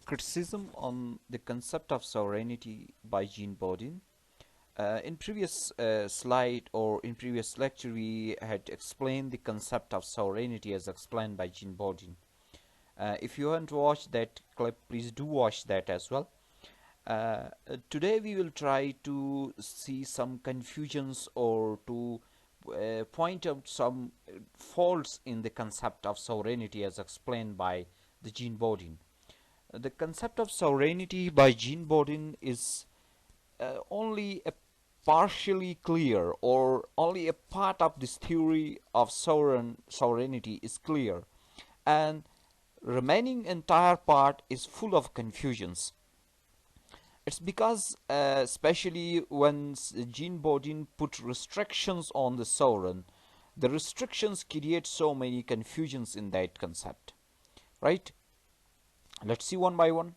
Criticism on the concept of sovereignty by Jean Bodin. In previous slide or in previous lecture, we had explained the concept of sovereignty as explained by Jean Bodin. If you haven't watched that clip, please do watch that as well. Today we will try to see some confusions or to point out some faults in the concept of sovereignty as explained by the Jean Bodin. The concept of sovereignty by Jean Bodin is only a partially clear, or only a part of this theory of sovereignty is clear, and remaining entire part is full of confusions. It's because especially when Jean Bodin put restrictions on the sovereign, the restrictions create so many confusions in that concept, right? Let's see one by one.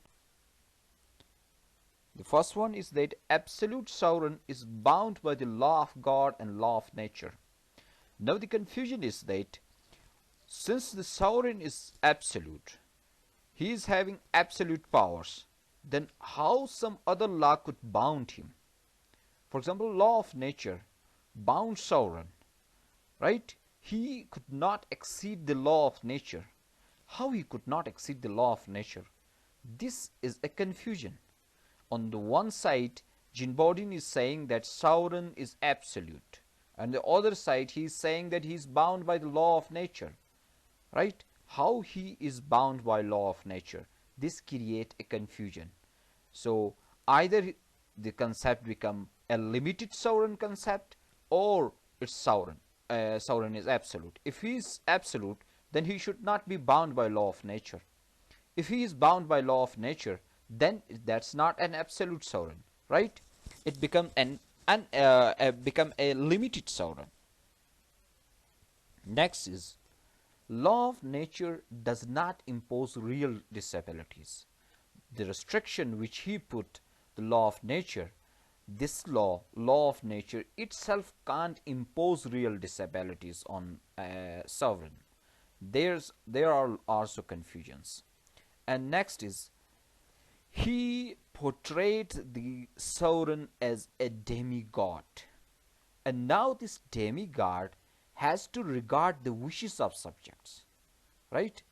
The first one is that absolute sovereign is bound by the law of God and law of nature. Now the confusion is that since the sovereign is absolute, he is having absolute powers, then how some other law could bound him? For example, law of nature bound sovereign, right? He could not exceed the law of nature. How he could not exceed the law of nature? This is a confusion. On the one side, Jean Bodin is saying that sovereign is absolute. On the other side, he is saying that he is bound by the law of nature. Right? How he is bound by law of nature? This create a confusion. So either the concept become a limited sovereign concept, or it's sovereign. Sovereign is absolute. If he is absolute, then he should not be bound by law of nature. If he is bound by law of nature, then that's not an absolute sovereign, right? It become become a limited sovereign. Next is law of nature does not impose real disabilities. The restriction which he put, the law of nature, this law of nature itself can't impose real disabilities on sovereign. There are also confusions. And next is he portrayed the sovereign as a demigod. And now this demigod has to regard the wishes of subjects. Right?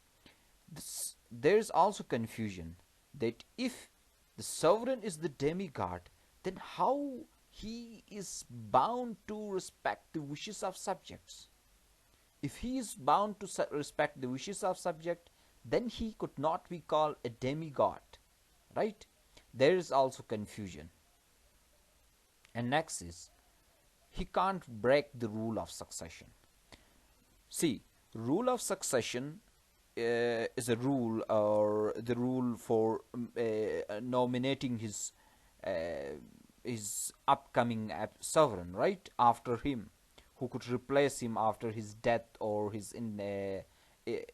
There is also confusion that if the sovereign is the demigod, then how he is bound to respect the wishes of subjects? If he is bound to respect the wishes of subject, then he could not be called a demigod, right? There is also confusion. And next is he can't break the rule of succession. See, rule of succession is a rule, or the rule for nominating his upcoming sovereign, right, after him, who could replace him after his death or his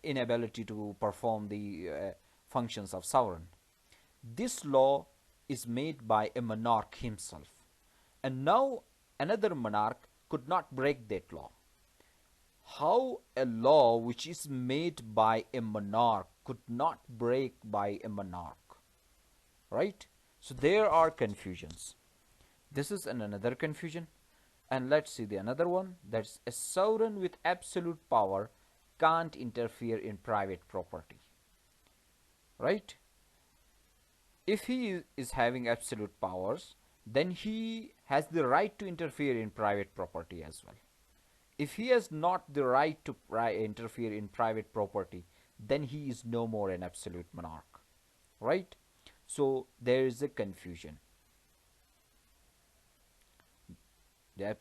inability to perform the functions of sovereign. This law is made by a monarch himself, and now another monarch could not break that law. How a law which is made by a monarch could not break by a monarch, right? So there are confusions. This is another confusion. And let's see the another one. That's a sovereign with absolute power can't interfere in private property, right? If he is having absolute powers, then he has the right to interfere in private property as well. If he has not the right to interfere in private property, then he is no more an absolute monarch, right? So there is a confusion. The,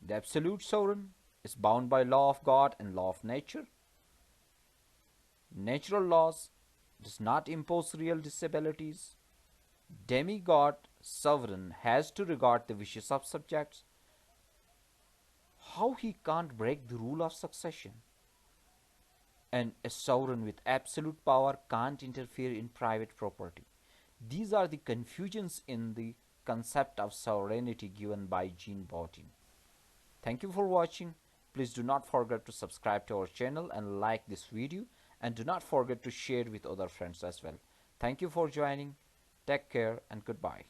the absolute sovereign is bound by law of God and law of nature. Natural laws does not impose real disabilities. Demigod sovereign has to regard the wishes of subjects. How he can't break the rule of succession? And a sovereign with absolute power can't interfere in private property. These are the confusions in the concept of sovereignty given by Jean Bodin. Thank you for watching. Please do not forget to subscribe to our channel and like this video, and do not forget to share with other friends as well. Thank you for joining. Take care and goodbye.